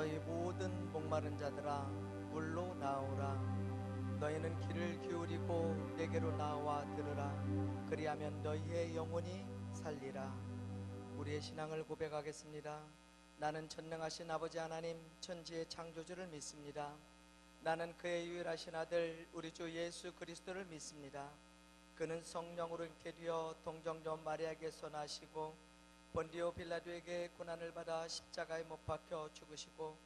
너희 모든 목마른 자들아 물로 나오라. 너희는 귀를 기울이고 내게로 나와 들으라. 그리하면 너희의 영혼이 살리라. 우리의 신앙을 고백하겠습니다. 나는 전능하신 아버지 하나님 천지의 창조주를 믿습니다. 나는 그의 유일하신 아들 우리 주 예수 그리스도를 믿습니다. 그는 성령으로 잉태 되어 동정녀 마리아에게서 나시고 본디오 빌라도에게 고난을 받아 십자가에 못 박혀 죽으시고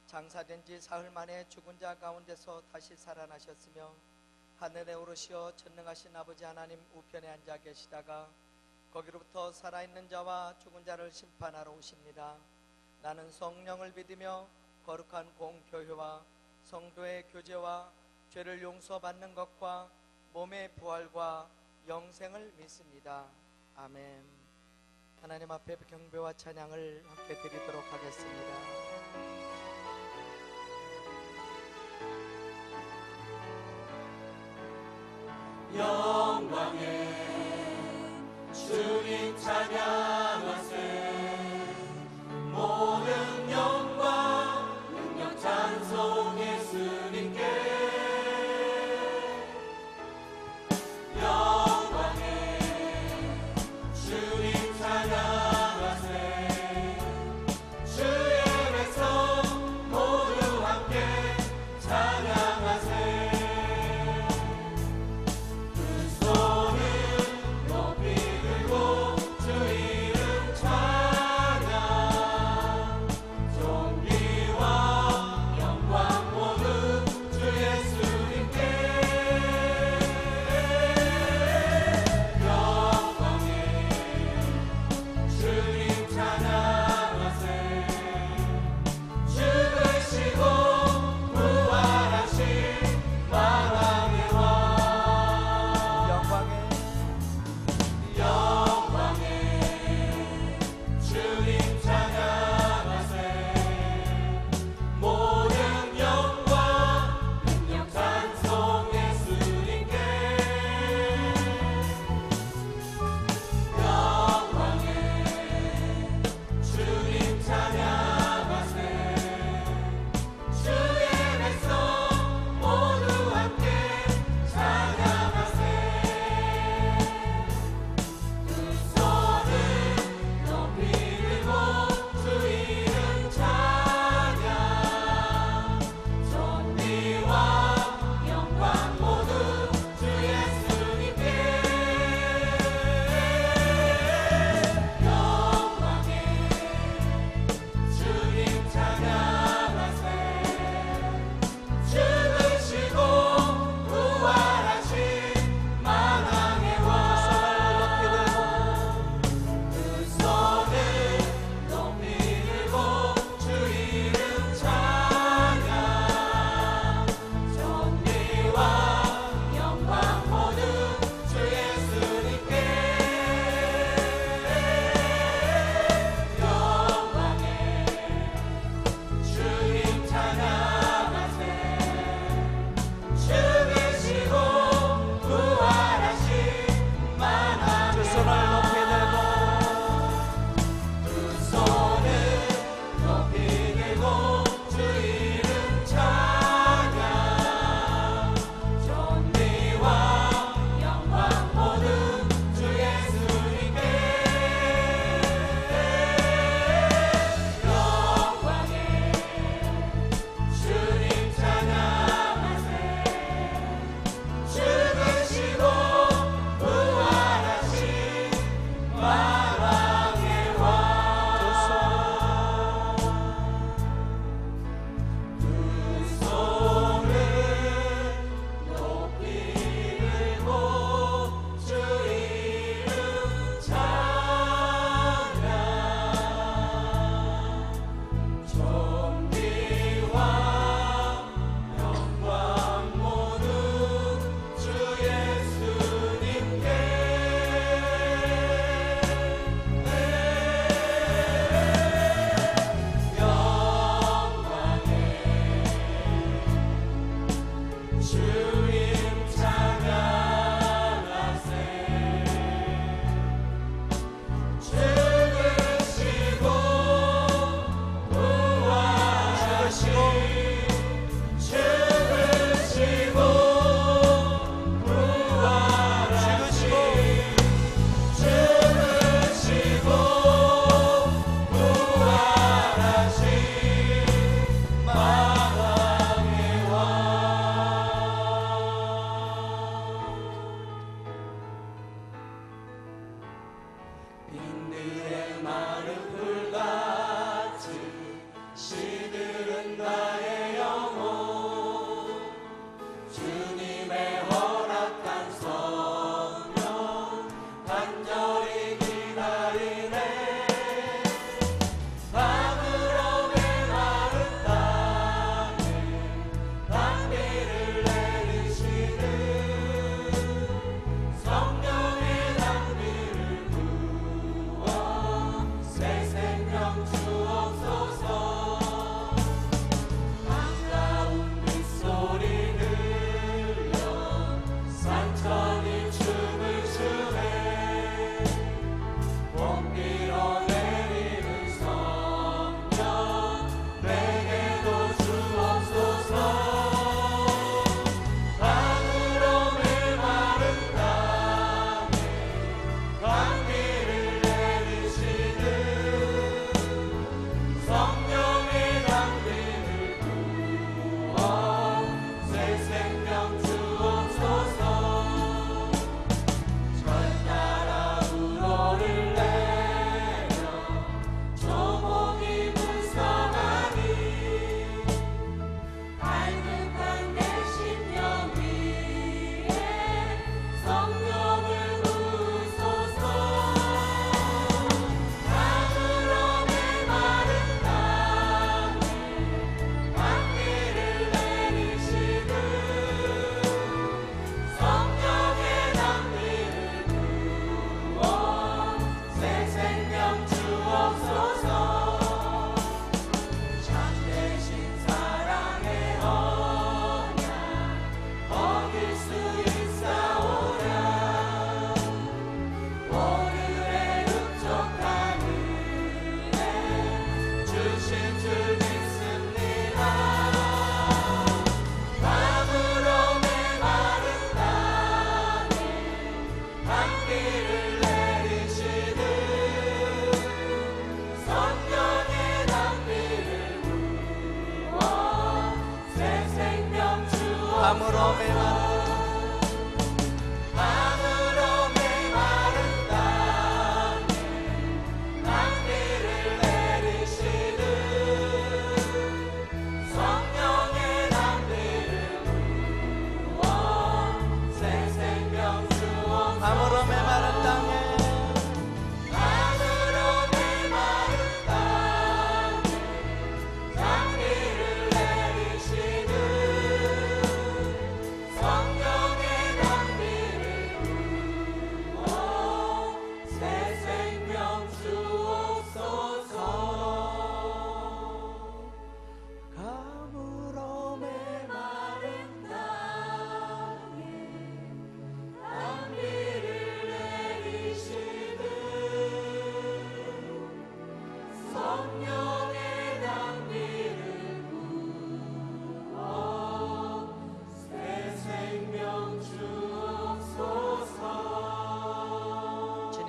장사된 지 사흘 만에 죽은 자 가운데서 다시 살아나셨으며 하늘에 오르시어 전능하신 아버지 하나님 우편에 앉아 계시다가 거기로부터 살아있는 자와 죽은 자를 심판하러 오십니다. 나는 성령을 믿으며 거룩한 공교회와 성도의 교제와 죄를 용서받는 것과 몸의 부활과 영생을 믿습니다. 아멘. 하나님 앞에 경배와 찬양을 함께 드리도록 하겠습니다. 영광의 주님 찬양하세. 모든 영광 능력 찬송 예수님께. 영광의 주님 찬양하세. 주의 백성 모두 함께 찬양하세. 그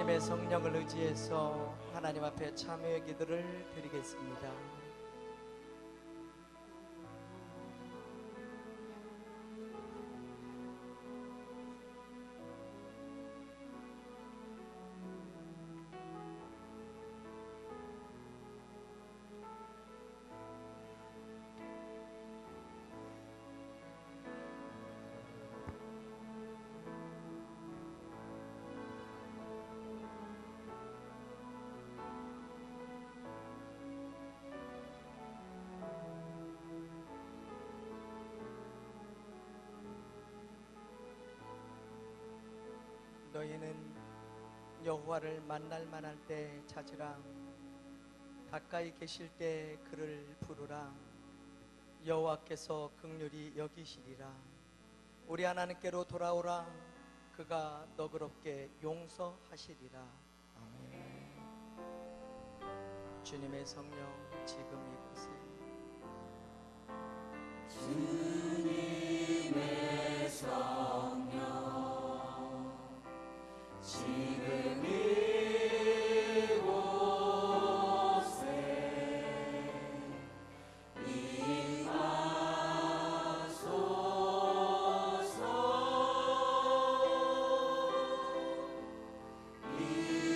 주님의 성령을 의지해서 하나님 앞에 참여의 기도를 드리겠습니다. 너희는 여호와를 만날 만할 때 찾으라. 가까이 계실 때 그를 부르라. 여호와께서 긍휼히 여기시리라. 우리 하나님께로 돌아오라. 그가 너그럽게 용서하시리라. 아멘. 주님의 성령 지금 이곳에 주님의 성령 지금 이곳에 임하소서. 주님의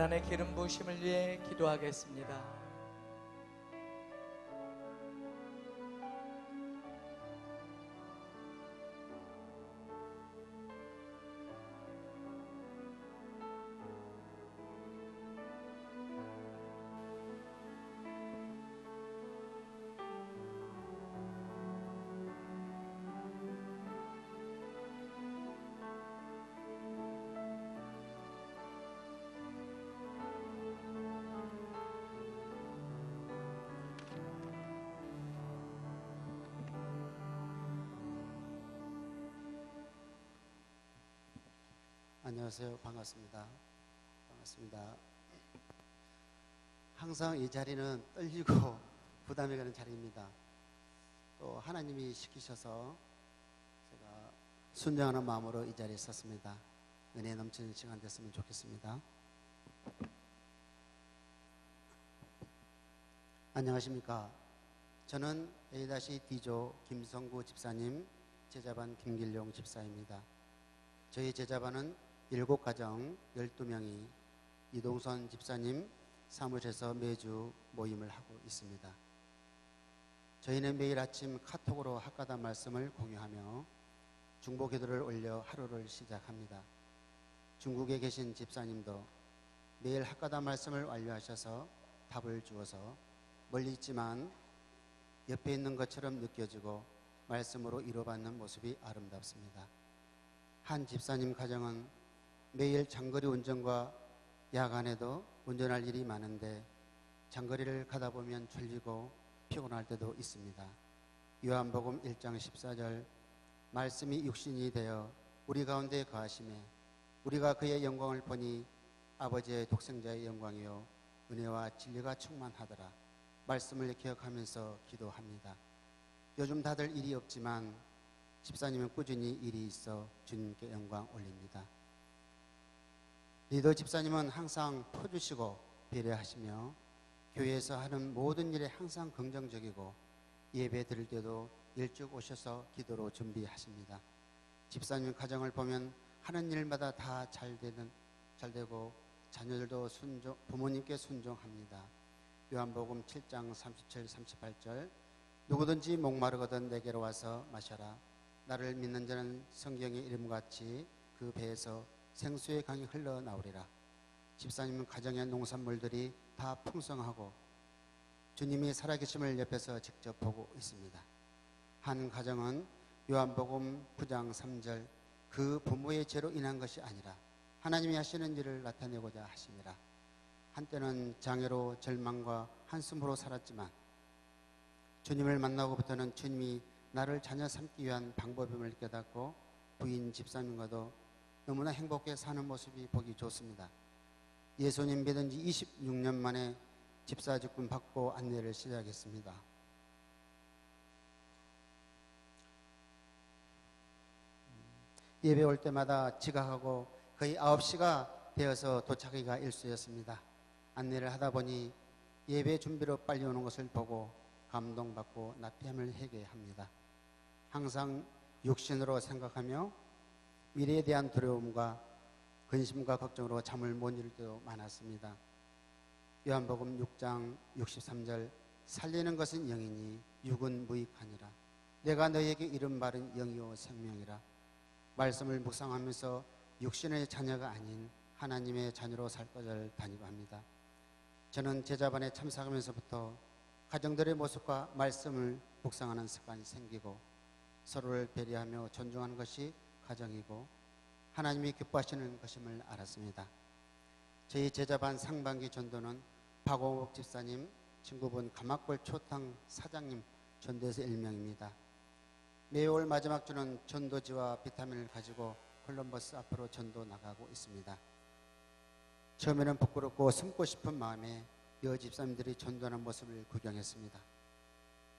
고난의 기름 부으심을 위해 기도하겠습니다. 안녕하세요. 반갑습니다. 반갑습니다. 항상 이 자리는 떨리고 부담이 가는 자리입니다. 또 하나님이 시키셔서 제가 순종하는 마음으로 이 자리에 섰습니다. 은혜 넘치는 시간 됐으면 좋겠습니다. 안녕하십니까. 저는 A-D조 김성구 집사님, 제자반 김길용 집사입니다. 저희 제자반은 7가정 12명이 이동선 집사님 사무실에서 매주 모임을 하고 있습니다. 저희는 매일 아침 카톡으로 학가다 말씀을 공유하며 중보 기도를 올려 하루를 시작합니다. 중국에 계신 집사님도 매일 학가다 말씀을 완료하셔서 답을 주어서 멀리 있지만 옆에 있는 것처럼 느껴지고 말씀으로 위로받는 모습이 아름답습니다. 한 집사님 가정은 매일 장거리 운전과 야간에도 운전할 일이 많은데 장거리를 가다 보면 졸리고 피곤할 때도 있습니다. 요한복음 1장 14절 말씀이 육신이 되어 우리 가운데 거하심에 우리가 그의 영광을 보니 아버지의 독생자의 영광이요 은혜와 진리가 충만하더라. 말씀을 기억하면서 기도합니다. 요즘 다들 일이 없지만 집사님은 꾸준히 일이 있어 주님께 영광 올립니다. 리더 집사님은 항상 퍼주시고 배려하시며 교회에서 하는 모든 일에 항상 긍정적이고 예배 드릴 때도 일찍 오셔서 기도로 준비하십니다. 집사님 가정을 보면 하는 일마다 다 잘 되고 자녀들도 부모님께 순종합니다. 요한복음 7장 37, 38절 누구든지 목마르거든 내게로 와서 마셔라. 나를 믿는 자는 성경의 이름같이 그 배에서 생수의 강이 흘러나오리라. 집사님 가정의 농산물들이 다 풍성하고 주님이 살아계심을 옆에서 직접 보고 있습니다. 한 가정은 요한복음 9장 3절 그 부모의 죄로 인한 것이 아니라 하나님이 하시는 일을 나타내고자 하심이라. 한때는 장애로 절망과 한숨으로 살았지만 주님을 만나고부터는 주님이 나를 자녀 삼기 위한 방법임을 깨닫고 부인 집사님과도 너무나 행복해 사는 모습이 보기 좋습니다. 예수님 믿은 지 26년 만에 집사 직분 받고 안내를 시작했습니다. 예배 올 때마다 지각하고 거의 9시가 되어서 도착하기가 일쑤였습니다. 안내를 하다 보니 예배 준비로 빨리 오는 것을 보고 감동받고 나피함을 하게 합니다. 항상 육신으로 생각하며 미래에 대한 두려움과 근심과 걱정으로 잠을 못 이룰 때도 많았습니다. 요한복음 6장 63절 살리는 것은 영이니 육은 무익하니라. 내가 너희에게 이른 말은 영이요 생명이라. 말씀을 묵상하면서 육신의 자녀가 아닌 하나님의 자녀로 살 것을 다니고합니다. 저는 제자반에 참석하면서부터 가정들의 모습과 말씀을 묵상하는 습관이 생기고 서로를 배려하며 존중하는 것이 가정이고 하나님이 기뻐하시는 것임을 알았습니다. 저희 제자반 상반기 전도는 박홍옥 집사님, 친구분 가마골 초탕 사장님 전도에서 일명입니다. 매월 마지막 주는 전도지와 비타민을 가지고 콜럼버스 앞으로 전도 나가고 있습니다. 처음에는 부끄럽고 숨고 싶은 마음에 여 집사님들이 전도하는 모습을 구경했습니다.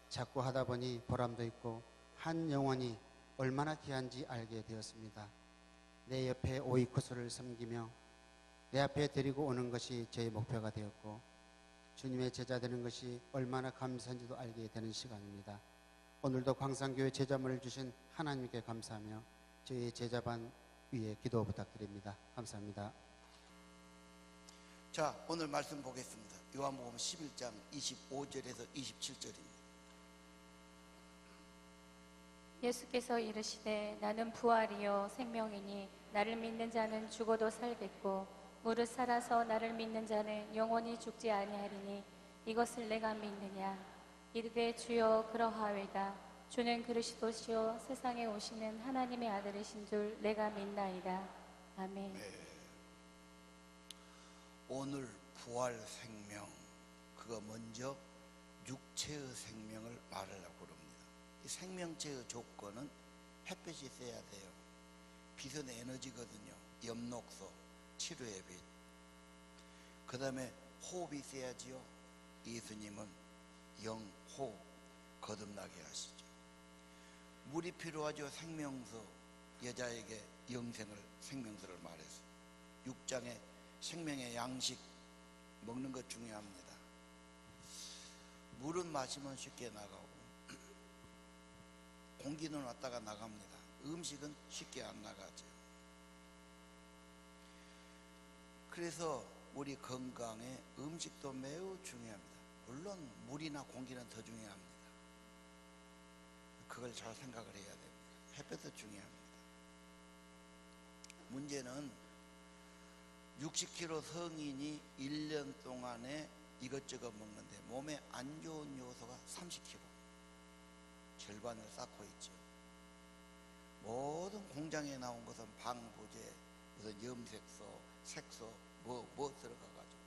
자꾸 하다 보니 보람도 있고 한 영혼이 얼마나 귀한지 알게 되었습니다. 내 옆에 오이코스를 섬기며 내 앞에 데리고 오는 것이 저의 목표가 되었고 주님의 제자 되는 것이 얼마나 감사한지도 알게 되는 시간입니다. 오늘도 광산교회 제자문을 주신 하나님께 감사하며 저희 제자반 위에 기도 부탁드립니다. 감사합니다. 자, 오늘 말씀 보겠습니다. 요한복음 11장 25절에서 27절입니다. 예수께서 이르시되 나는 부활이요 생명이니 나를 믿는 자는 죽어도 살겠고 무릇 살아서 나를 믿는 자는 영원히 죽지 아니하리니 이것을 내가 믿느냐. 이르되 주여 그러하외다. 주는 그리스도시요 세상에 오시는 하나님의 아들이신 줄 내가 믿나이다. 아멘. 오늘 부활 생명, 그거 먼저 육체의 생명을 말하려고 그럽니다. 이 생명체의 조건은 햇빛이 있어야 돼요. 빛은 에너지거든요. 엽록소, 치료의 빛. 그 다음에 호흡이 있어야지요. 예수님은 영호흡 거듭나게 하시죠. 물이 필요하죠. 생명수, 여자에게 영생을, 생명수를 말해서 6장에 생명의 양식 먹는 것 중요합니다. 물은 마시면 쉽게 나가고 공기는 왔다가 나갑니다. 음식은 쉽게 안 나가죠. 그래서 우리 건강에 음식도 매우 중요합니다. 물론 물이나 공기는 더 중요합니다. 그걸 잘 생각을 해야 됩니다. 햇볕도 중요합니다. 문제는 60kg 성인이 1년 동안에 이것저것 먹는데 몸에 안 좋은 요소가 30kg, 절반을 쌓고 있죠. 모든 공장에 나온 것은 방부제, 무슨 염색소, 색소, 뭐 들어가가지고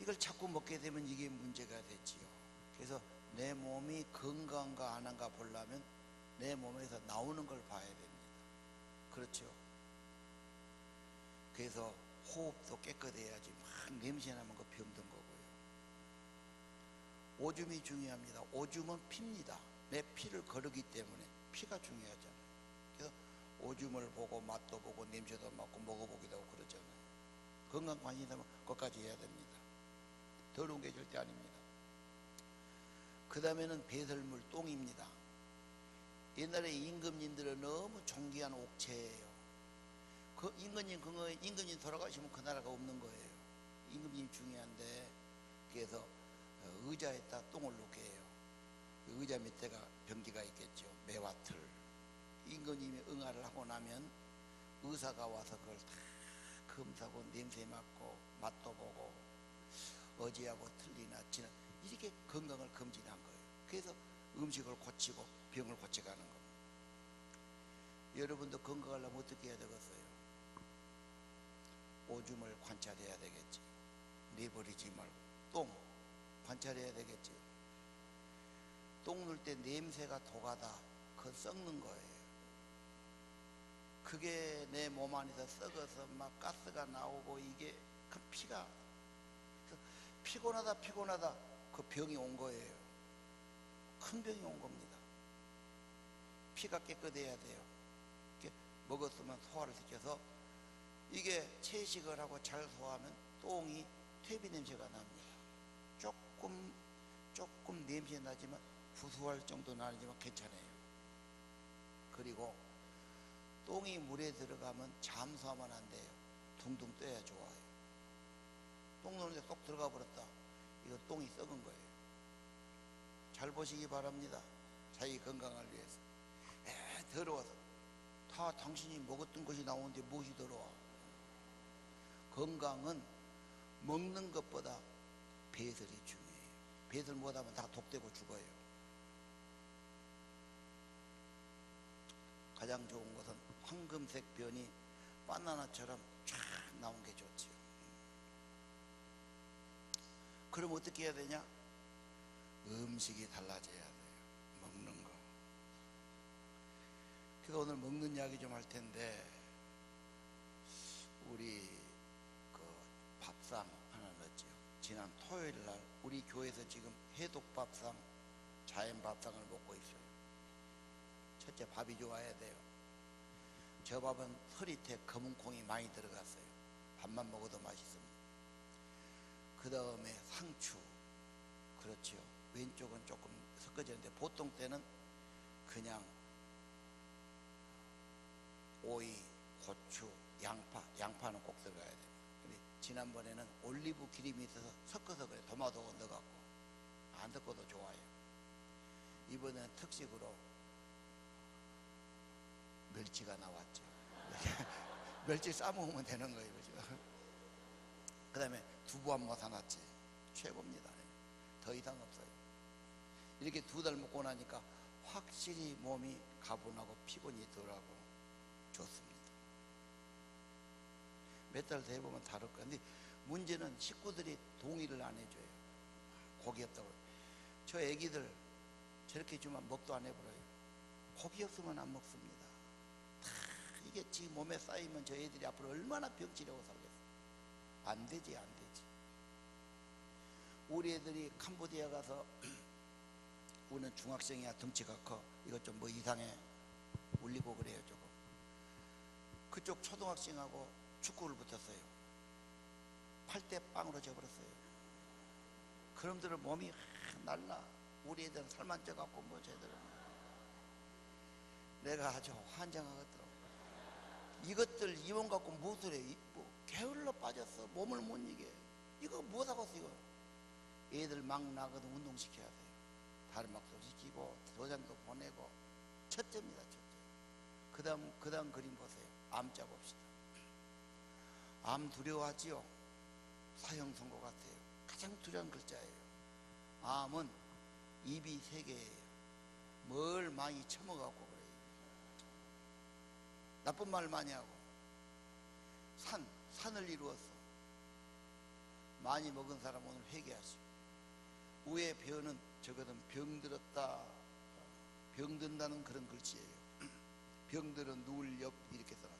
이걸 자꾸 먹게 되면 이게 문제가 되지요. 그래서 내 몸이 건강한가 안 한가 보려면 내 몸에서 나오는 걸 봐야 됩니다. 그렇죠? 그래서 호흡도 깨끗해야지 막 냄새 나는 거 병든 거고요. 오줌이 중요합니다. 오줌은 피입니다. 내 피를 거르기 때문에 피가 중요하잖아요. 그래서 오줌을 보고 맛도 보고 냄새도 맡고 먹어보기도 하고 그러잖아요. 건강 관심이라면 그것까지 해야 됩니다. 더러운 게 절대 아닙니다. 그 다음에는 배설물, 똥입니다. 옛날에 임금님들은 너무 존귀한 옥체예요. 그 임금님 돌아가시면 그 나라가 없는 거예요. 임금님 중요한데, 그래서 의자에다 똥을 놓게 해요. 그 의자 밑에가 변기가 있겠죠. 매화틀. 임금님이 응아를 하고 나면 의사가 와서 그걸 다 검사하고 냄새 맡고 맛도 보고 어제하고 틀리나 지나 이렇게 건강을 검진한 거예요. 그래서 음식을 고치고 병을 고쳐가는 겁니다. 여러분도 건강하려면 어떻게 해야 되겠어요? 오줌을 관찰해야 되겠지. 내버리지 말고. 똥 관찰해야 되겠지. 똥 넣을 때 냄새가 도가다. 그건 썩는 거예요. 그게 내 몸 안에서 썩어서 막 가스가 나오고 이게 그 피가 피곤하다 그 병이 온 거예요. 큰 병이 온 겁니다. 피가 깨끗해야 돼요. 이렇게 먹었으면 소화를 시켜서 이게 채식을 하고 잘 소화하면 똥이 퇴비 냄새가 납니다. 조금 냄새 나지만 구수할 정도는 아니지만 괜찮아요. 그리고 똥이 물에 들어가면 잠수하면 안 돼요. 둥둥 떠야 좋아요. 똥 넣는데 쏙 들어가 버렸다. 이거 똥이 썩은 거예요. 잘 보시기 바랍니다. 자기 건강을 위해서. 더러워서 다 당신이 먹었던 것이 나오는데 무엇이 더러워? 건강은 먹는 것보다 배설이 중요해요. 배설 못하면 다 독되고 죽어요. 가장 좋은 것은 황금색 변이 바나나처럼 쫙 나온 게 좋지요. 그럼 어떻게 해야 되냐? 음식이 달라져야 돼요. 먹는 거. 그래서 오늘 먹는 이야기 좀 할 텐데, 우리 그 밥상 하나 넣었죠. 지난 토요일 날 우리 교회에서 지금 해독밥상, 자연밥상을 먹고 있어요. 첫째, 밥이 좋아야 돼요. 저 밥은 서리태 검은 콩이 많이 들어갔어요. 밥만 먹어도 맛있습니다. 그 다음에 상추, 그렇죠. 왼쪽은 조금 섞어지는데 보통 때는 그냥 오이, 고추, 양파는 꼭 들어가야 됩니다. 근데 지난번에는 올리브 기름이 있어서 섞어서 그래 도마도 넣어갖고 안 넣고도 좋아요. 이번에는 특식으로 멸치가 나왔죠. 멸치 싸먹으면 되는 거예요. 그 다음에 두부 한 모 사놨지. 최고입니다. 더 이상 없어요. 이렇게 2달 먹고 나니까 확실히 몸이 가분하고 피곤이 덜하고 좋습니다. 몇 달 더 해보면 다를 거예요. 근데 문제는 식구들이 동의를 안 해줘요. 고기 없다고. 저 애기들 저렇게 주면 먹도 안 해버려요. 고기 없으면 안 먹습니다. 다 이게 지금 몸에 쌓이면 저 애들이 앞으로 얼마나 병치려고 살겠어요. 안 되지, 안 되지. 우리 애들이 캄보디아 가서 우리는 중학생이야 덩치가 커. 이것 좀 뭐 이상해. 울리고 그래요 조금. 그쪽 초등학생하고 축구를 붙었어요. 8대 0으로 져버렸어요. 그놈들은 몸이 날라. 우리 애들은 살만 쪄갖고 뭐 쟤들은. 내가 아주 환장하겠더라고. 이것들 이몸 갖고 무엇을 해? 뭐 게을러 빠졌어. 몸을 못 이겨. 이거 뭐하고 써 이거. 애들 막 나가도 운동시켜야 돼요. 다리막도 시키고 도장도 보내고. 첫째입니다. 첫째. 그 다음 그림 보세요. 암자 봅시다. 암 두려워하지요? 사형 선고 같아요. 가장 두려운 글자예요. 암은 입이 3개예요. 뭘 많이 처먹어갖고 그래요. 나쁜 말 많이 하고. 산을 이루었어. 많이 먹은 사람 오늘 회개하시오. 우에 배어는 저거는 병들었다, 병든다는 그런 글씨예요. 병들은 누울 옆 이렇게 써놨다.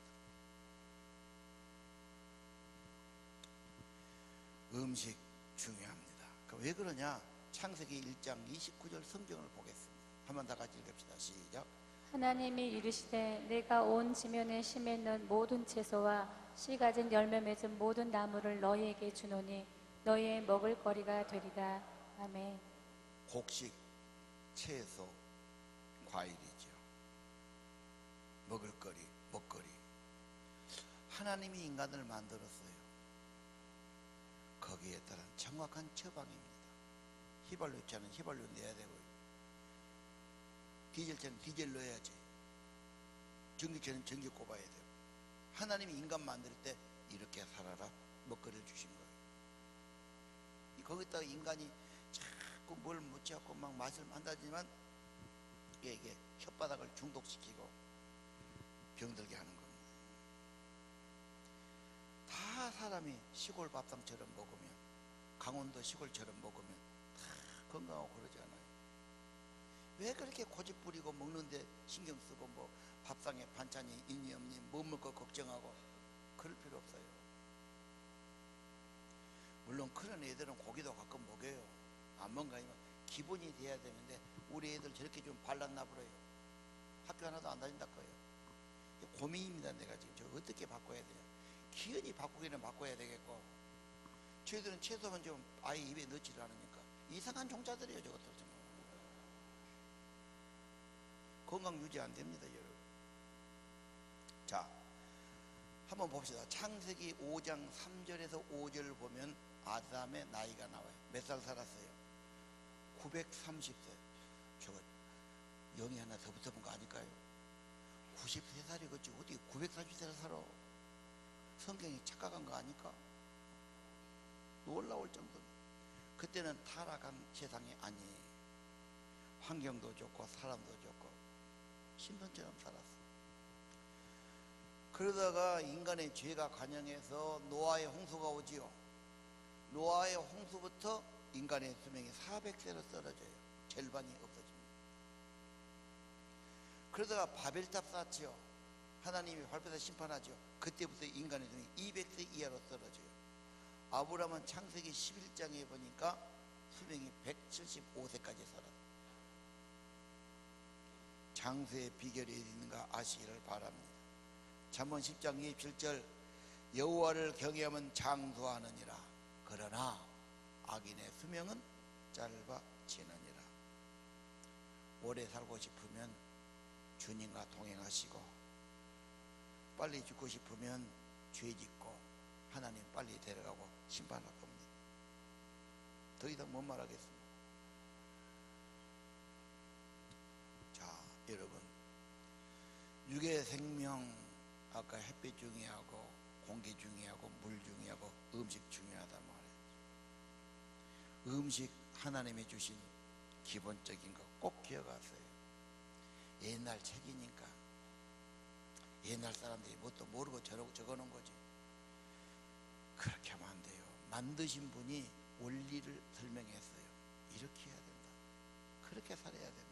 음식 중요합니다. 왜 그러냐? 창세기 1장 29절 성경을 보겠습니다. 한번 다 같이 읽읍시다. 시작. 하나님이 이르시되 내가 온 지면에 심있는 모든 채소와 씨 가진 열매 맺은 모든 나무를 너희에게 주노니 너희의 먹을 거리가 되리라. 아멘. 곡식, 채소, 과일이죠. 먹을거리, 먹거리. 하나님이 인간을 만들었어요. 거기에 따른 정확한 처방입니다. 휘발유 차는 휘발유 내야 되고, 디젤차는 디젤 넣어야지. 전기차는 전기 꼽아야 되고. 하나님이 인간 만들 때 이렇게 살아라 먹거리를 주신 거예요. 거기다가 인간이 자꾸 뭘 묻혀갖고 막 맛을 만다지만 이게 혓바닥을 중독시키고 병들게 하는 겁니다. 다 사람이 시골 밥상처럼 먹으면, 강원도 시골처럼 먹으면 다 건강하고 그러지 않아요. 왜 그렇게 고집 부리고 먹는데 신경 쓰고 뭐 밥상에 반찬이 있니 없니 뭐 먹을 거 걱정하고 그럴 필요 없어요. 물론 그런 애들은 고기도 가끔 먹여요. 안 먹는가 하면 기본이 돼야 되는데 우리 애들 저렇게 좀 발랐나 보여요. 학교 하나도 안 다닌다 거예요. 고민입니다. 내가 지금 저 어떻게 바꿔야 되냐. 기연이 바꾸기는 바꿔야 되겠고, 저희들은 채소는 좀 아예 입에 넣지를 않으니까 이상한 종자들이에요. 저것들 좀 건강 유지 안 됩니다, 여러분. 자, 한번 봅시다. 창세기 5장 3절에서 5절을 보면 아담의 나이가 나와요. 몇 살 살았어요? 930세. 저거 0이 하나 더 붙어본 거 아닐까요? 93살이겠지. 어디 930세를 살아? 성경이 착각한 거 아닐까? 놀라울 정도로. 그때는 타락한 세상이 아니에요. 환경도 좋고 사람도 좋고 신선처럼 살았어. 그러다가 인간의 죄가 관영해서 노아의 홍수가 오지요. 노아의 홍수부터 인간의 수명이 400세로 떨어져요. 절반이 없어집니다. 그러다가 바벨탑 쌓지요. 하나님이 발표해서 심판하죠. 그때부터 인간의 수명이 200세 이하로 떨어져요. 아브라함은 창세기 11장에 보니까 수명이 175세까지 살았어요. 장수의 비결이 있는가 아시기를 바랍니다. 잠언 10장 27절 여호와를 경외하면 장수하느니라. 그러나 악인의 수명은 짧아지느니라. 오래 살고 싶으면 주님과 동행하시고, 빨리 죽고 싶으면 죄 짓고 하나님 빨리 데려가고 심판할 겁니다. 더 이상 못 말하겠습니다. 자, 여러분, 육의 생명, 아까 햇빛 중요하고 공기 중요하고 물 중요하고 음식 중요하다 말했죠. 음식 하나님이 주신 기본적인 거 꼭 기억하세요. 옛날 책이니까 옛날 사람들이 뭣도 모르고 적어놓은 거지. 그렇게 하면 안 돼요. 만드신 분이 원리를 설명했어요. 이렇게 해야 된다. 그렇게 살아야 됩니다.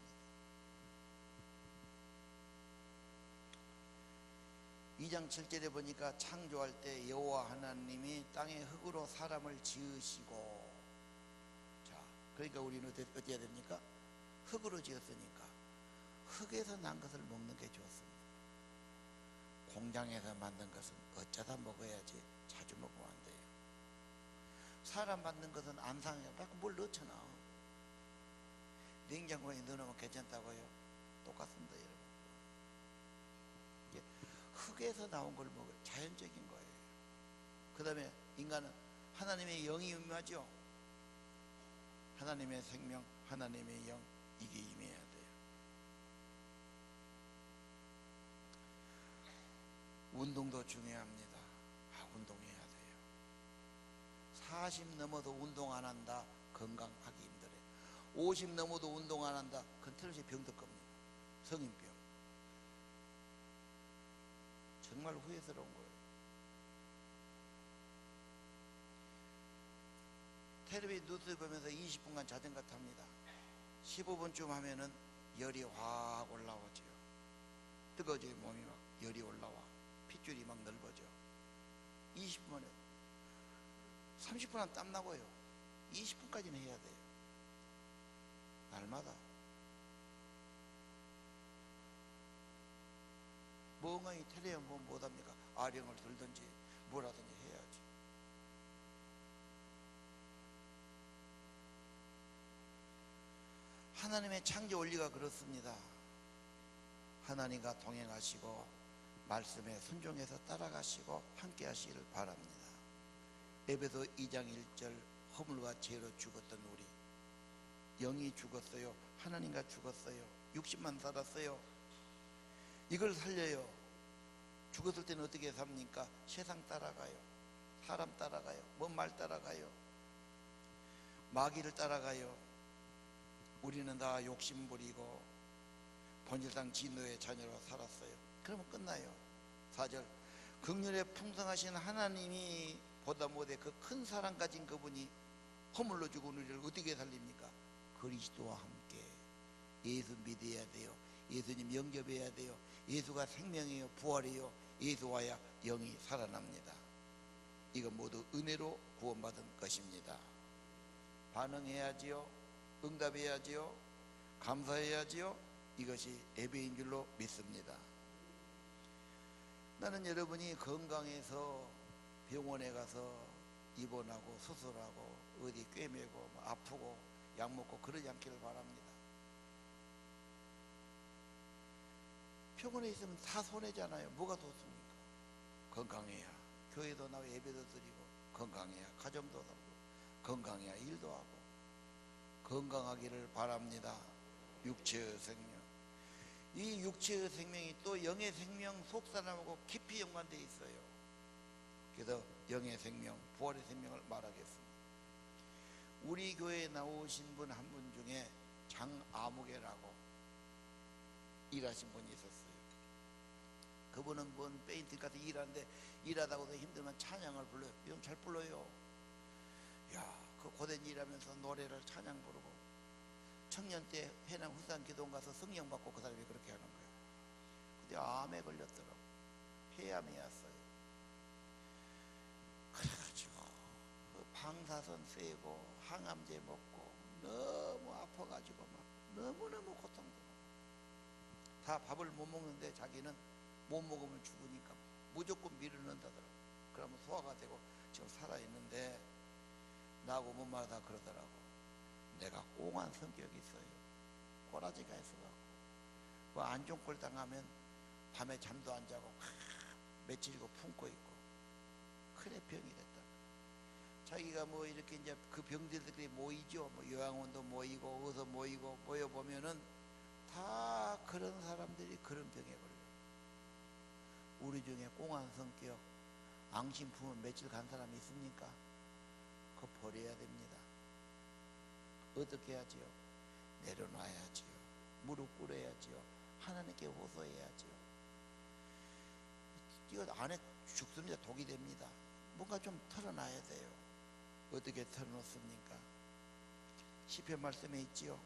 이 장 7절에 보니까 창조할 때 여호와 하나님이 땅의 흙으로 사람을 지으시고, 자, 그러니까 우리는 어떻게 해야 됩니까? 흙으로 지었으니까 흙에서 난 것을 먹는 게 좋습니다. 공장에서 만든 것은 어쩌다 먹어야지 자주 먹으면 안 돼요. 사람 만든 것은 안 상해요. 뭘 넣잖아. 냉장고에 넣어놓으면 괜찮다고요? 똑같습니다, 여러분. 이게 흙에서 나온 걸 먹어요. 자연적인 거예요. 그 다음에 인간은 하나님의 영이 임하죠. 하나님의 생명, 하나님의 영, 이게 임해야 돼요. 운동도 중요합니다. 운동해야 돼요. 40 넘어도 운동 안 한다, 건강하기 힘들어요. 50 넘어도 운동 안 한다, 그건 틀림없이 병들 겁니다. 성인병. 정말 후회스러운 거예요. 텔레비 뉴스 보면서 20분간 자전거 탑니다. 15분쯤 하면은 열이 확 올라오죠. 뜨거워져요. 몸이 막 열이 올라와. 핏줄이 막 넓어져. 20분에 30분 하면 땀 나고요. 20분까지는 해야 돼요. 날마다. 멍하니 텔레비전 보면 못합니까? 아령을 들든지 뭐라든지 해야지. 하나님의 창조 원리가 그렇습니다. 하나님과 동행하시고 말씀에 순종해서 따라가시고 함께 하시기를 바랍니다. 에베소 2장 1절, 허물과 죄로 죽었던 우리, 영이 죽었어요. 하나님과 죽었어요. 60만 살았어요. 이걸 살려요. 죽었을 때는 어떻게 삽니까? 세상 따라가요. 사람 따라가요. 뭔 말 따라가요. 마귀를 따라가요. 우리는 다 욕심 부리고 본질상 진노의 자녀로 살았어요. 그러면 끝나요. 4절, 긍휼에 풍성하신 하나님이 보다 못해 그 큰 사랑 가진 그분이 허물로 죽은 우리를 어떻게 살립니까? 그리스도와 함께. 예수 믿어야 돼요. 예수님 영접해야 돼요. 예수가 생명이에요. 부활이에요. 예수와야 영이 살아납니다. 이건 모두 은혜로 구원받은 것입니다. 반응해야지요. 응답해야지요. 감사해야지요. 이것이 예배인 줄로 믿습니다. 나는 여러분이 건강해서 병원에 가서 입원하고 수술하고 어디 꿰매고 아프고 약 먹고 그러지 않기를 바랍니다. 병원에 있으면 다 손해잖아요. 뭐가 좋습니까? 건강해야 교회도 나와 예배도 드리고, 건강해야 가정도 살고, 건강해야 일도 하고, 건강하기를 바랍니다. 육체의 생명, 이 육체의 생명이 또 영의 생명 속사람하고 깊이 연관되어 있어요. 그래서 영의 생명, 부활의 생명을 말하겠습니다. 우리 교회에 나오신 분 한 분 중에 장아무개라고 일하신 분이 있었어요. 그분은 뭔 페인팅 같은 일하는데 일하다가도 힘들면 찬양을 불러요. 요즘 잘 불러요. 야, 그 고된 일하면서 노래를 찬양 부르고, 청년 때 해남 후산 기도원 가서 성령 받고 그 사람이 그렇게 하는 거예요. 근데 암에 걸렸더라고. 폐암이 왔어요. 그래가지고 그 방사선 쐬고 항암제 먹고 너무 아파가지고 막 너무너무 고통스러워. 다 밥을 못 먹는데 자기는 못 먹으면 죽으니까 무조건 밀을 넣는다더라고. 그러면 소화가 되고 지금 살아있는데 나하고 뭔 말하다 그러더라고. 내가 꽁한 성격이 있어요. 꼬라지가 있어갖고 뭐 안 좋은 꼴 당하면 밤에 잠도 안 자고 며칠이고 품고 있고, 큰의 병이 됐다. 자기가 뭐 이렇게 이제 그 병들들이 모이죠. 뭐 요양원도 모이고 어디서 모이고 모여 보면은 다 그런 사람들이 그런 병에 걸려. 우리 중에 꽁한 성격, 앙심 품은 며칠 간 사람이 있습니까? 그거 버려야 됩니다. 어떻게 하지요? 내려놔야지요. 무릎 꿇어야지요. 하나님께 호소해야지요. 이거 안에 죽습니다. 독이 됩니다. 뭔가 좀 털어놔야 돼요. 어떻게 털어놓습니까? 시편 말씀에 있지요.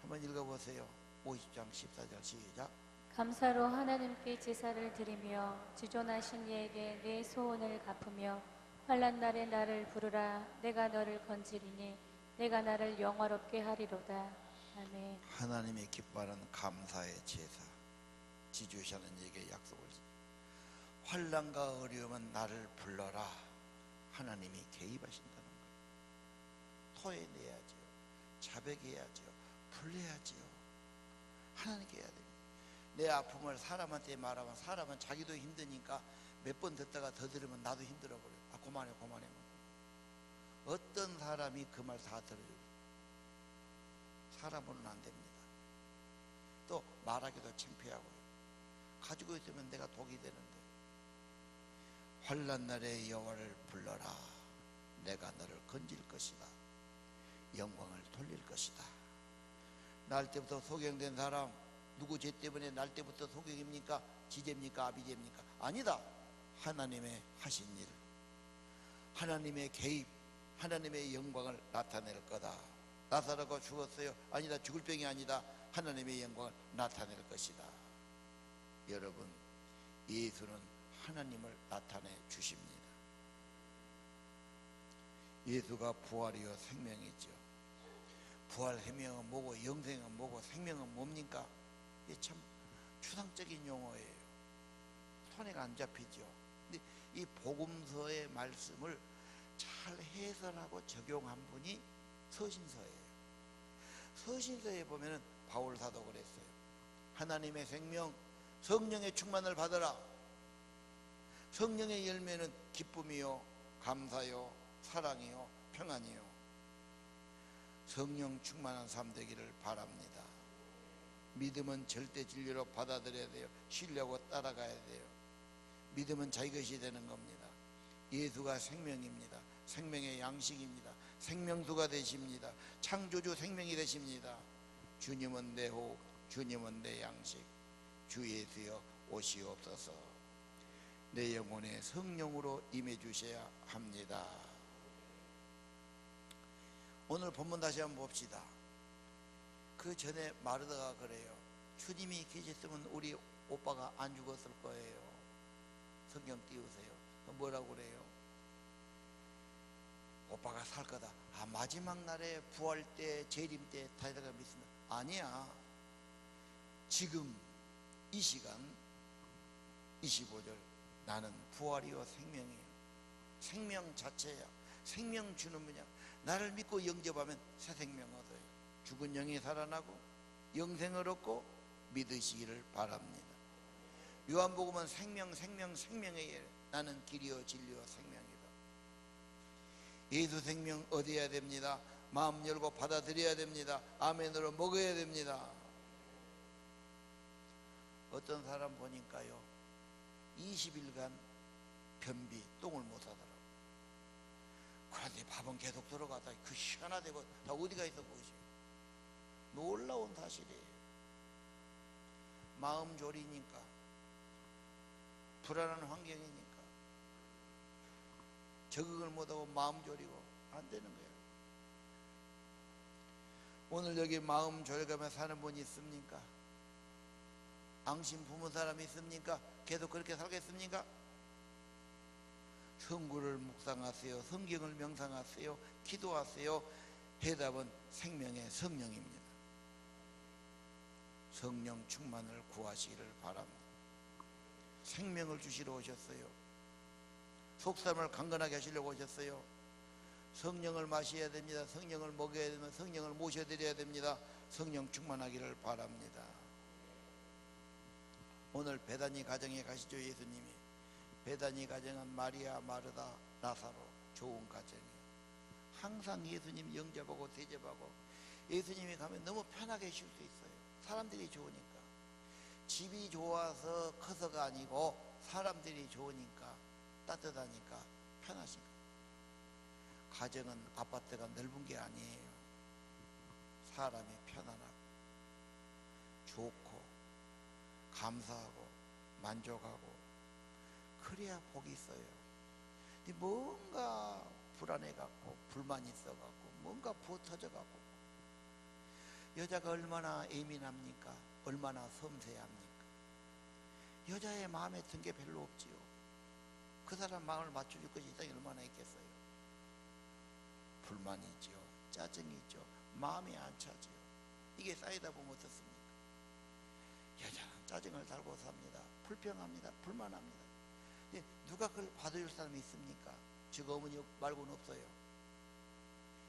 한번 읽어보세요. 50장 14절 시작. 감사로 하나님께 제사를 드리며 지존하신 이에게 내 소원을 갚으며 환난 날에 나를 부르라. 내가 너를 건지리니 내가 나를 영화롭게 하리로다. 아멘. 하나님이 기뻐하는 감사의 제사, 지주시하는 이에게 약속을 환난과 어려움은 나를 불러라. 하나님이 개입하신다는 거예요. 토해내야지요. 자백해야지요. 불러야지요. 하나님께 해야 돼요. 내 아픔을 사람한테 말하면 사람은 자기도 힘드니까 몇 번 듣다가 더 들으면 나도 힘들어 버려요. 아, 그만해. 어떤 사람이 그 말 다 들어줘요. 사람으로는 안 됩니다. 또 말하기도 창피하고요. 가지고 있으면 내가 독이 되는데. 환난 날에 여호와를 불러라. 내가 너를 건질 것이다. 영광을 돌릴 것이다. 날 때부터 소경된 사람, 누구 죄 때문에 날 때부터 소경입니까? 지죄입니까? 아비죄입니까? 아니다. 하나님의 하신 일, 하나님의 개입, 하나님의 영광을 나타낼 거다. 나사로가 죽었어요. 아니다. 죽을 병이 아니다. 하나님의 영광을 나타낼 것이다. 여러분, 예수는 하나님을 나타내 주십니다. 예수가 부활이요 생명이죠. 부활 해명은 뭐고 영생은 뭐고 생명은 뭡니까? 이게 참 추상적인 용어예요. 손해가 안 잡히죠. 근데 이 복음서의 말씀을 잘 해설하고 적용한 분이 서신서예요. 서신서에 보면은 바울 사도 그랬어요. 하나님의 생명, 성령의 충만을 받아라. 성령의 열매는 기쁨이요, 감사요, 사랑이요, 평안이요. 성령 충만한 삶 되기를 바랍니다. 믿음은 절대 진리로 받아들여야 돼요. 신뢰하고 따라가야 돼요. 믿음은 자기 것이 되는 겁니다. 예수가 생명입니다. 생명의 양식입니다. 생명수가 되십니다. 창조주 생명이 되십니다. 주님은 내 호흡, 주님은 내 양식. 주 예수여 오시옵소서. 내 영혼에 성령으로 임해 주셔야 합니다. 오늘 본문 다시 한번 봅시다. 그 전에 마르다가 그래요. 주님이 계셨으면 우리 오빠가 안 죽었을 거예요. 성경 띄우세요. 뭐라고 그래요? 오빠가 살 거다. 아, 마지막 날에 부활 때, 재림 때 다이다가 믿으면 아니야. 지금 이 시간 25절 나는 부활이요 생명이에요. 생명 자체야. 생명 주는 분이야. 나를 믿고 영접하면 새 생명 얻어요. 죽은 영이 살아나고 영생을 얻고 믿으시기를 바랍니다. 요한복음은 생명이에요. 나는 길이요 진리요 생명이다. 예수 생명 얻어야 됩니다. 마음 열고 받아들여야 됩니다. 아멘으로 먹어야 됩니다. 어떤 사람 보니까요 20일간 변비 똥을 못 하더라고. 그런데 밥은 계속 들어가다 그 시간화되고 다 어디가 있어 보이죠. 놀라운 사실이에요. 마음 졸이니까, 불안한 환경이니까 적응을 못하고 마음 졸이고 안 되는 거예요. 오늘 여기 마음 졸여가며 사는 분이 있습니까? 앙심 품은 사람이 있습니까? 계속 그렇게 살겠습니까? 성구를 묵상하세요. 성경을 명상하세요. 기도하세요. 해답은 생명의 성령입니다. 성령 충만을 구하시기를 바랍니다. 생명을 주시러 오셨어요. 속사람을 강건하게 하시려고 오셨어요. 성령을 마셔야 됩니다. 성령을 먹여야 됩니다. 성령을 모셔드려야 됩니다. 성령 충만하기를 바랍니다. 오늘 베다니 가정에 가시죠. 예수님이 베다니 가정은 마리아, 마르다, 나사로 좋은 가정이에요. 항상 예수님 영접하고 대접하고 예수님이 가면 너무 편하게 쉴 수 있어요. 사람들이 좋으니까. 집이 좋아서 커서가 아니고 사람들이 좋으니까, 따뜻하니까, 편하시니까. 가정은 아파트가 넓은 게 아니에요. 사람이 편안하고 좋고 감사하고 만족하고 그래야 복이 있어요. 근데 뭔가 불안해갖고 불만이 있어갖고 뭔가 부어 터져갖고 여자가 얼마나 예민합니까? 얼마나 섬세합니까? 여자의 마음에 든 게 별로 없지요. 그 사람 마음을 맞춰줄 것이 이 땅에 얼마나 있겠어요? 불만이 있죠. 짜증이 있죠. 마음이 안 차지요. 이게 쌓이다 보면 어떻습니까? 여자는 짜증을 달고 삽니다. 불평합니다. 불만합니다. 근데 누가 그걸 받아줄 사람이 있습니까? 저 어머니 말고는 없어요.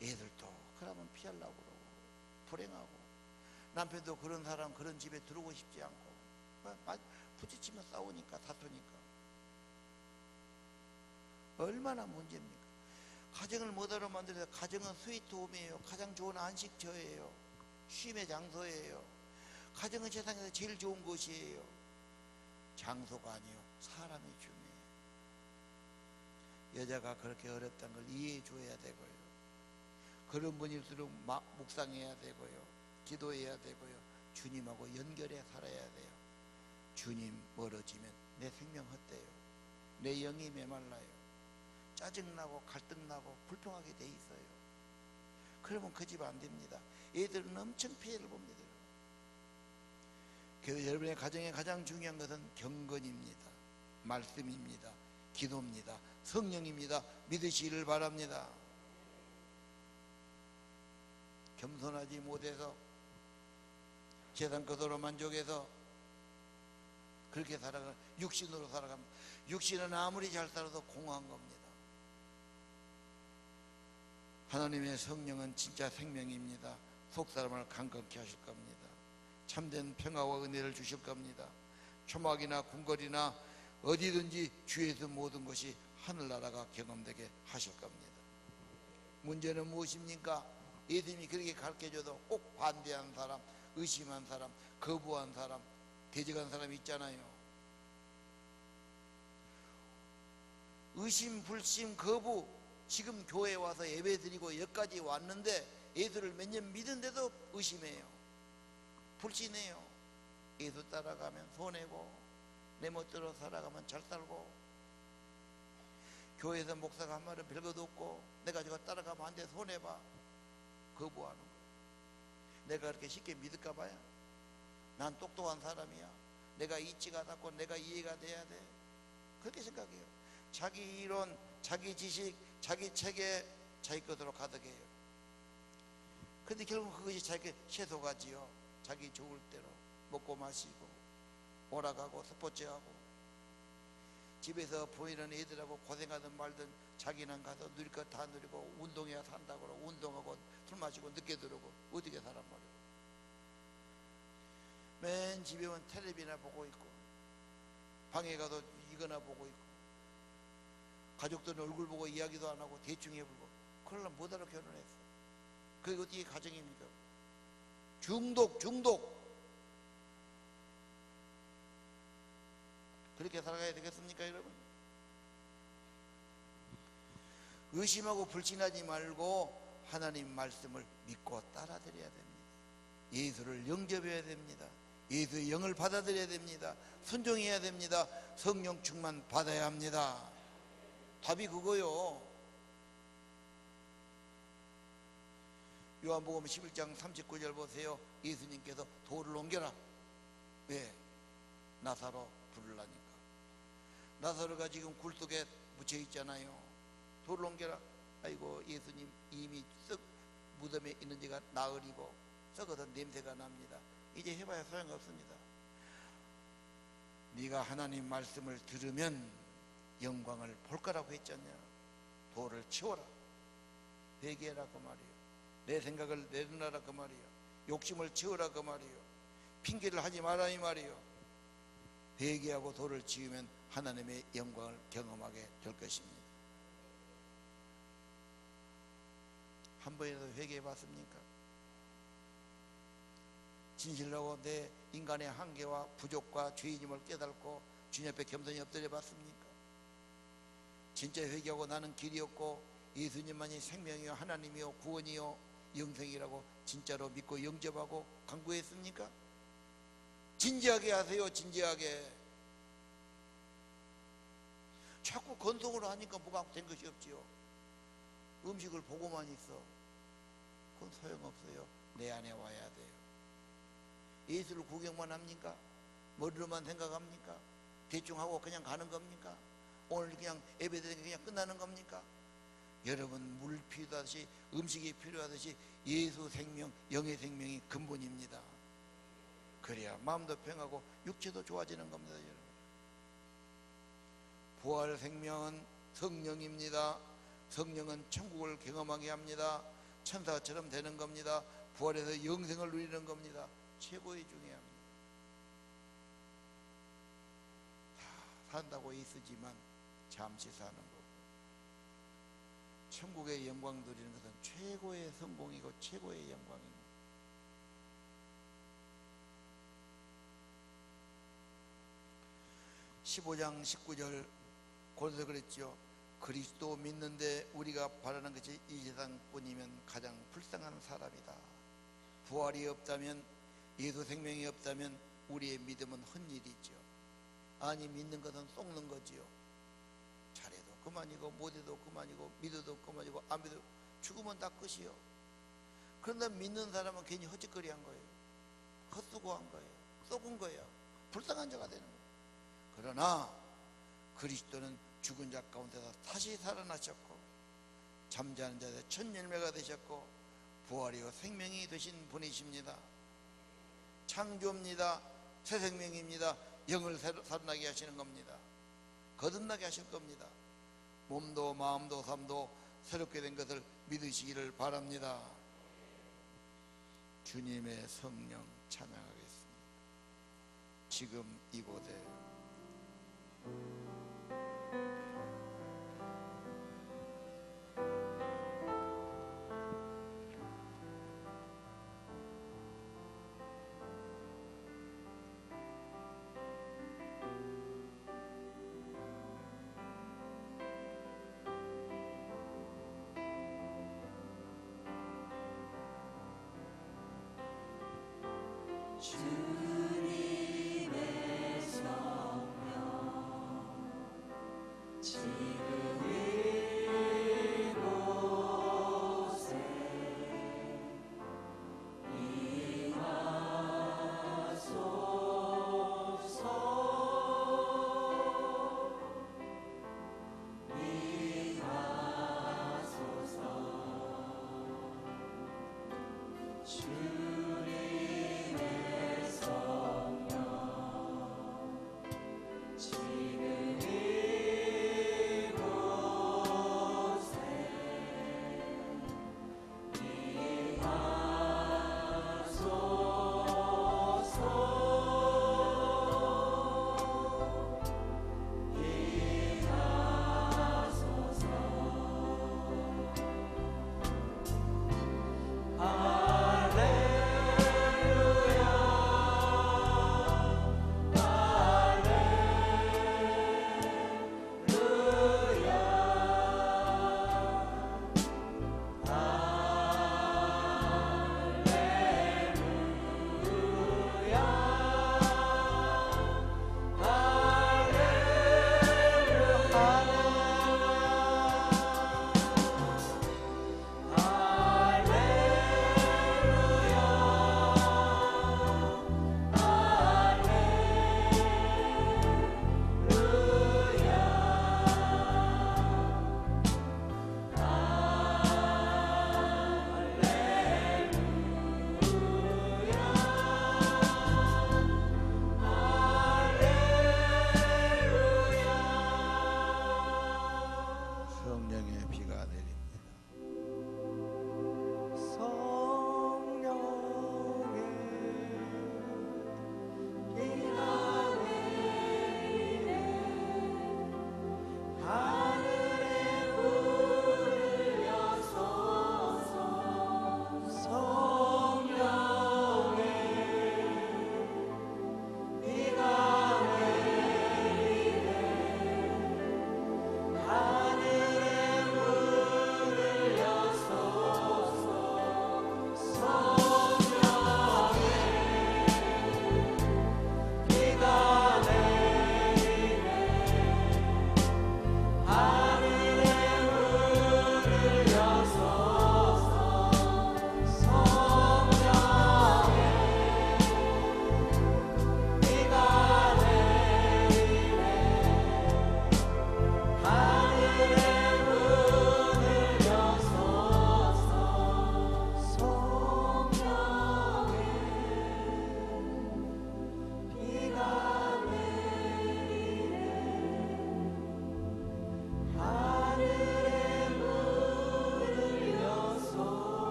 애들도 그러면 피하려고 그러고 불행하고, 남편도 그런 사람 그런 집에 들어오고 싶지 않고 부딪히면 싸우니까 다투니까 얼마나 문제입니까? 가정을 못하러 만들어서 가정은 스위트홈이에요. 가장 좋은 안식처예요. 쉼의 장소예요. 가정은 세상에서 제일 좋은 것이에요. 장소가 아니요, 사람이 중요해요. 여자가 그렇게 어렵다는 걸 이해해 줘야 되고요. 그런 분일수록 묵상해야 되고요. 기도해야 되고요. 주님하고 연결해 살아야 돼요. 주님 멀어지면 내 생명 헛돼요. 내 영이 메말라요. 짜증나고 갈등나고 불평하게 돼 있어요. 그러면 그 집 안 됩니다. 애들은 엄청 피해를 봅니다. 그래서 여러분의 가정에 가장 중요한 것은 경건입니다. 말씀입니다. 기도입니다. 성령입니다. 믿으시기를 바랍니다. 겸손하지 못해서 세상 것으로 만족해서 그렇게 살아가는, 육신으로 살아갑니다. 육신은 아무리 잘 살아도 공허한 겁니다. 하나님의 성령은 진짜 생명입니다. 속사람을 강건케 하실 겁니다. 참된 평화와 은혜를 주실 겁니다. 초막이나 궁궐이나 어디든지 주에서 모든 것이 하늘나라가 경험되게 하실 겁니다. 문제는 무엇입니까? 예수님이 그렇게 가르쳐줘도 꼭 반대한 사람, 의심한 사람, 거부한 사람, 대적한 사람이 있잖아요. 의심, 불심, 거부. 지금 교회에 와서 예배 드리고 여기까지 왔는데 예수를 몇 년 믿은데도 의심해요. 불신해요. 예수 따라가면 손해고 내 멋대로 살아가면 잘 살고, 교회에서 목사가 한 말은 별것도 없고 내가 저거 따라가면 안 돼, 손해봐. 거부하는 거. 내가 그렇게 쉽게 믿을까 봐요. 난 똑똑한 사람이야. 내가 이치가 닿고 내가 이해가 돼야 돼. 그렇게 생각해요. 자기 이론, 자기 지식, 자기 체계, 자기 것으로 가득해요. 근데 결국 그것이 자기 채소가지요. 자기 좋을 대로 먹고 마시고 오락하고 스포츠하고, 집에서 보이는 애들하고 고생하든 말든 자기는 가서 누릴 거 다 누리고 운동해야 산다고 그러고 운동하고 술 마시고 늦게 들어오고 어떻게 살란 말이에요. 맨 집에 오면 텔레비나 보고 있고 방에 가도 이거나 보고 있고 가족들 얼굴 보고 이야기도 안 하고 대충 해보고, 그러려면 뭐하러 결혼했어? 그게 어떻게 가정입니까? 중독. 그렇게 살아가야 되겠습니까, 여러분? 의심하고 불신하지 말고 하나님 말씀을 믿고 따라드려야 됩니다. 예수를 영접해야 됩니다. 예수의 영을 받아들여야 됩니다. 순종해야 됩니다. 성령 충만 받아야 합니다. 답이 그거요. 요한복음 11장 39절 보세요. 예수님께서 돌을 옮겨라. 왜? 나사로 부르라니까. 나사로가 지금 굴 속에 묻혀 있잖아요. 돌을 옮겨라. 아이고, 예수님 이미 썩 무덤에 있는 지가 나흘이고 썩어서 냄새가 납니다. 이제 해봐야 소용없습니다. 네가 하나님 말씀을 들으면 영광을 볼 거라고 했잖냐. 돌을 치워라. 회개해라 그 말이에요. 내 생각을 내려놔라 그 말이에요. 욕심을 치워라 그 말이에요. 핑계를 하지 마라 이 말이에요. 회개하고 돌을 치우면 하나님의 영광을 경험하게 될 것입니다. 한 번이라도 회개해 봤습니까? 진실하고 내 인간의 한계와 부족과 죄인임을 깨닫고 주님 앞에 겸손히 엎드려 봤습니까? 진짜 회개하고 나는 길이 없고 예수님만이 생명이요 하나님이요 구원이요 영생이라고 진짜로 믿고 영접하고 간구했습니까? 진지하게 하세요. 진지하게. 자꾸 건성으로 하니까 뭐가 된 것이 없지요. 음식을 보고만 있어. 그건 소용없어요. 내 안에 와야 돼요. 예수를 구경만 합니까? 머리로만 생각합니까? 대충 하고 그냥 가는 겁니까? 오늘 그냥 예배드리는 게 그냥 끝나는 겁니까? 여러분, 물 필요하듯이 음식이 필요하듯이 예수 생명, 영의 생명이 근본입니다. 그래야 마음도 평하고 육체도 좋아지는 겁니다. 여러분, 부활 생명은 성령입니다. 성령은 천국을 경험하게 합니다. 천사처럼 되는 겁니다. 부활해서 영생을 누리는 겁니다. 최고의 중요합니다. 다 산다고 있으지만 잠시 사는 거고, 천국의 영광 누리는 것은 최고의 성공이고 최고의 영광입니다. (15장 19절) 고린도서 그랬죠. 그리스도 믿는데 우리가 바라는 것이 이 세상뿐이면 가장 불쌍한 사람이다. 부활이 없다면, 예수 생명이 없다면 우리의 믿음은 헛일이죠. 아니, 믿는 것은 속는 거지요. 잘해도 그만이고 못해도 그만이고 믿어도 그만이고 안 믿어도 죽으면 다 끝이요. 그런데 믿는 사람은 괜히 헛짓거리한 거예요. 헛수고한 거예요. 썩은 거예요. 불쌍한 자가 되는 거예요. 그러나 그리스도는 죽은 자 가운데서 다시 살아나셨고 잠자는 자의 첫 열매가 되셨고 부활이요 생명이 되신 분이십니다. 창조입니다. 새 생명입니다. 영을 살아나게 하시는 겁니다. 거듭나게 하실 겁니다. 몸도 마음도 삶도 새롭게 된 것을 믿으시기를 바랍니다. 주님의 성령 찬양하겠습니다. 지금 이곳에 주님의 성령 지금 이곳에 임하소서. 주님의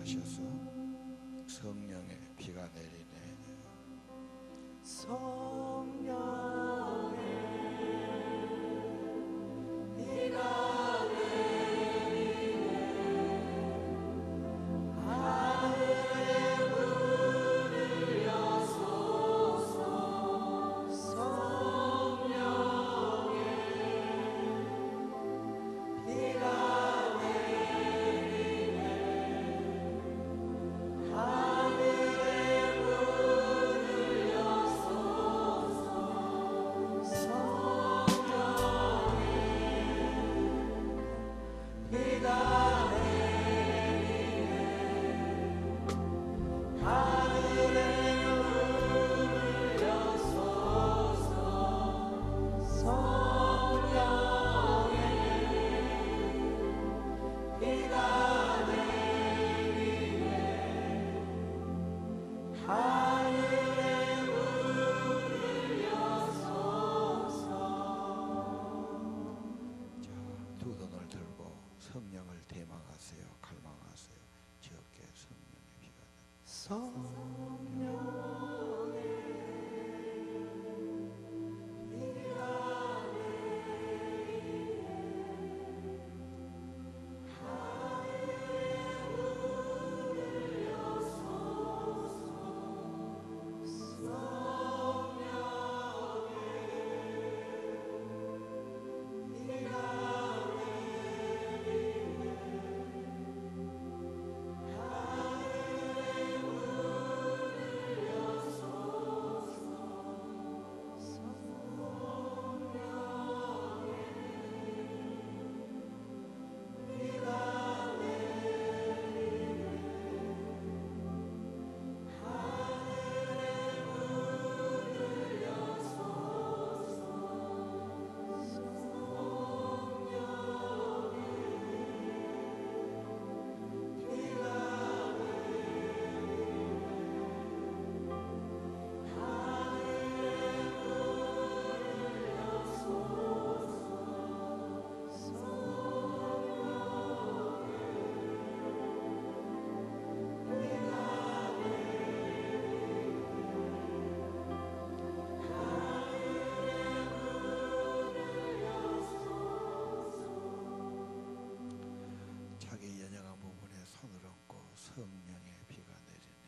하셔서 성령의 비가 내리네. 성령의 비가 하늘의 문을 여소서. 성령의 비가 내리네. 하늘의 문을 여소서. 성령의 비가 하늘의 문을 여소서. 성령의 비가 내리네. 하늘의 문을 여소서. 자, 두 손을 들고 성령을 대망하세요. 갈망하세요. 주께 성령의 비가 자기 연약한 부분에 손을 얹고 성령의 비가 내리네.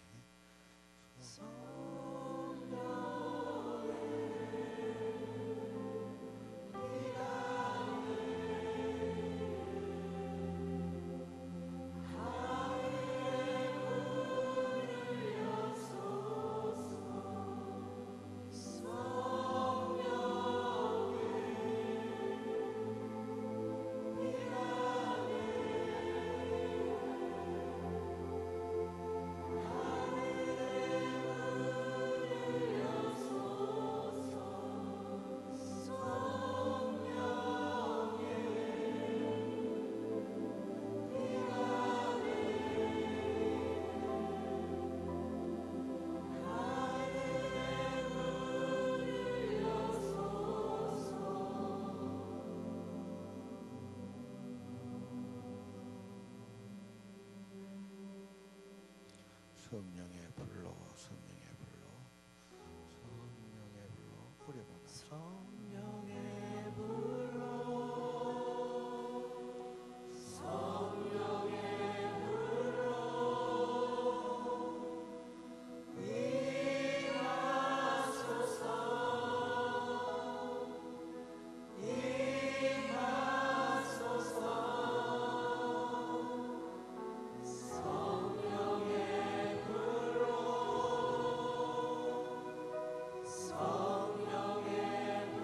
성령의 불로, 성령의 불로, 성령의 불로 뿌려봐. 성령의 불로. 성령의 불로. 임하소서. 임하소서. 성령의 불로. 성령의 불로.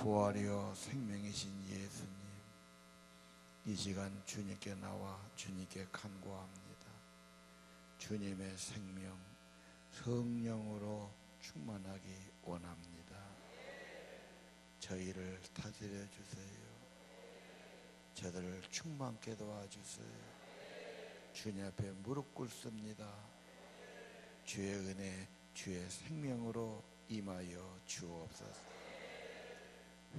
부활이요 생명이신 예수님, 이 시간 주님께 나와 주님께 간구합니다. 주님의 생명 성령으로 충만하기 원합니다. 저희를 다스려 주세요. 저들을 충만케 도와주세요. 주님 앞에 무릎 꿇습니다. 주의 은혜, 주의 생명으로 임하여 주옵소서.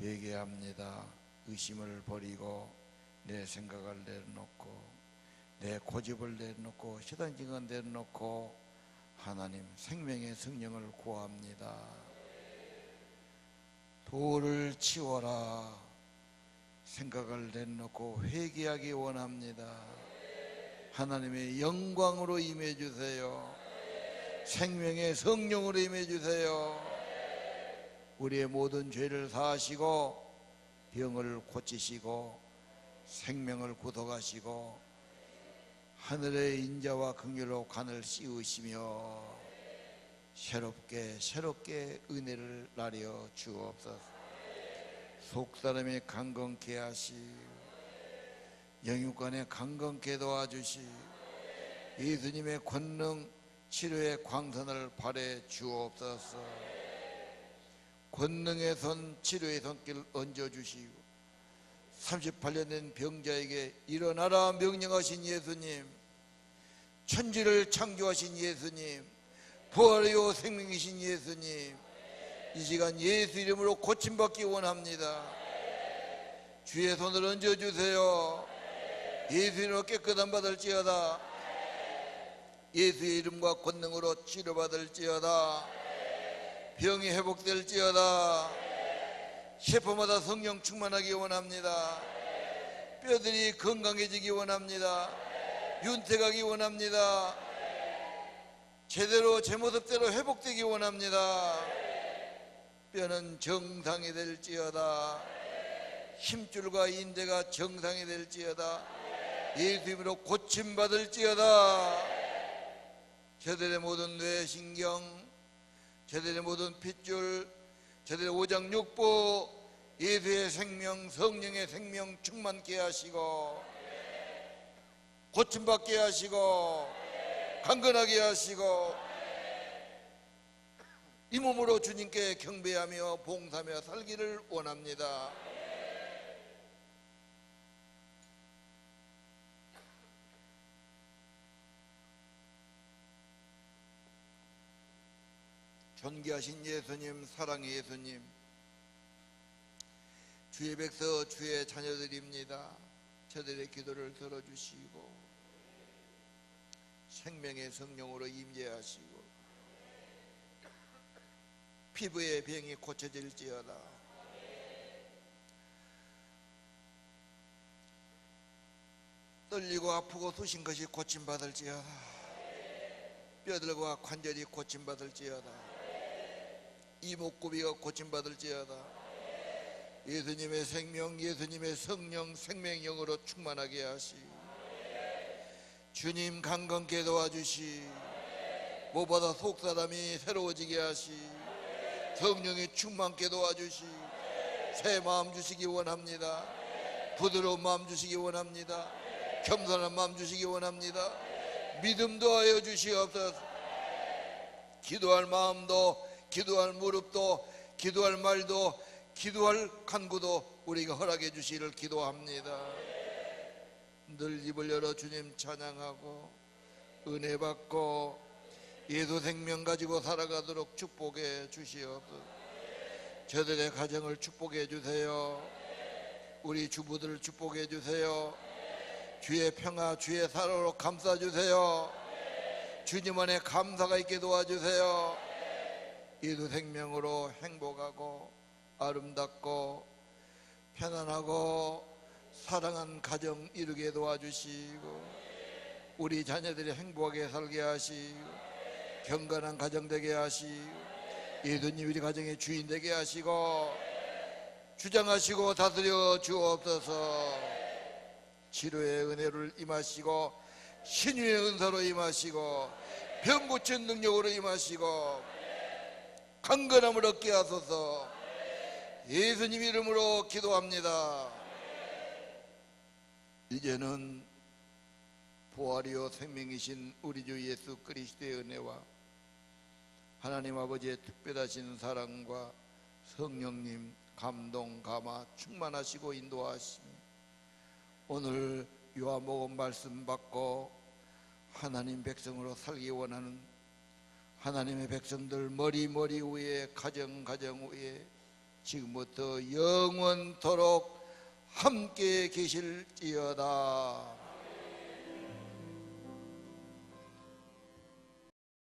회개합니다. 의심을 버리고 내 생각을 내려놓고 내 고집을 내려놓고 시단징을 내려놓고 하나님 생명의 성령을 구합니다. 도를 치워라. 생각을 내려놓고 회개하기 원합니다. 하나님의 영광으로 임해주세요. 생명의 성령으로 임해주세요. 우리의 모든 죄를 사하시고 병을 고치시고 생명을 굳어가시고 하늘의 인자와 긍휼로 간을 씌우시며 새롭게 은혜를 나려 주옵소서. 속사람이 강건케 하시고 영육간에 강건케 도와주시 예수님의 권능 치료의 광선을 발해 주옵소서. 권능의 손, 치료의 손길 얹어주시고 38년 된 병자에게 일어나라 명령하신 예수님, 천지를 창조하신 예수님, 부활이요 생명이신 예수님, 이 시간 예수 이름으로 고침받기 원합니다. 주의 손을 얹어주세요. 예수 이름으로 깨끗함 받을지어다. 예수의 이름과 권능으로 치료받을지어다. 병이 회복될지어다. 세포마다 성령 충만하기 원합니다. 뼈들이 건강해지기 원합니다. 윤택하기 원합니다. 제대로 제 모습대로 회복되기 원합니다. 뼈는 정상이 될지어다. 힘줄과 인대가 정상이 될지어다. 예수 이름으로 고침받을지어다. 저들의 모든 뇌신경, 저들의 모든 핏줄, 저들의 오장육부 예수의 생명, 성령의 생명 충만케 하시고 고침받게 하시고 강건하게 하시고 이 몸으로 주님께 경배하며 봉사하며 살기를 원합니다. 존귀하신 예수님, 사랑의 예수님, 주의 백성, 주의 자녀들입니다. 저들의 기도를 들어주시고 생명의 성령으로 임재하시고 피부의 병이 고쳐질지어다. 떨리고 아프고 쑤신 것이 고침받을지어다. 뼈들과 관절이 고침받을지어다. 이목구비가 고침받을지어다. 예수님의 생명, 예수님의 성령, 생명령으로 충만하게 하시 주님 강건케 도와주시 무엇보다 속사람이 새로워지게 하시 성령이 충만케 도와주시 새 마음 주시기 원합니다. 부드러운 마음 주시기 원합니다. 겸손한 마음 주시기 원합니다. 믿음도 하여 주시옵소서. 기도할 마음도, 기도할 무릎도, 기도할 말도, 기도할 간구도 우리가 허락해 주시기를 기도합니다. 늘 입을 열어 주님 찬양하고 은혜 받고 예수 생명 가지고 살아가도록 축복해 주시옵소서. 저들의 가정을 축복해 주세요. 우리 주부들을 축복해 주세요. 주의 평화, 주의 사랑으로 감싸 주세요. 주님 안에 감사가 있게 도와주세요. 예수 생명으로 행복하고 아름답고 편안하고 사랑한 가정 이루게 도와주시고 우리 자녀들이 행복하게 살게 하시고 경건한 가정 되게 하시고 예수님 우리 가정의 주인 되게 하시고 주장하시고 다스려 주옵소서. 치료의 은혜를 임하시고 신유의 은사로 임하시고 병 고친 능력으로 임하시고 강건함을 얻게 하소서. 예수님 이름으로 기도합니다. 이제는 부활이요 생명이신 우리 주 예수 그리스도의 은혜와 하나님 아버지의 특별하신 사랑과 성령님 감동 감화 충만하시고 인도하시며 오늘 요한복음 말씀 받고 하나님 백성으로 살기 원하는 하나님의 백성들 머리 위에 가정 위에 지금부터 영원토록 함께 계실지어다.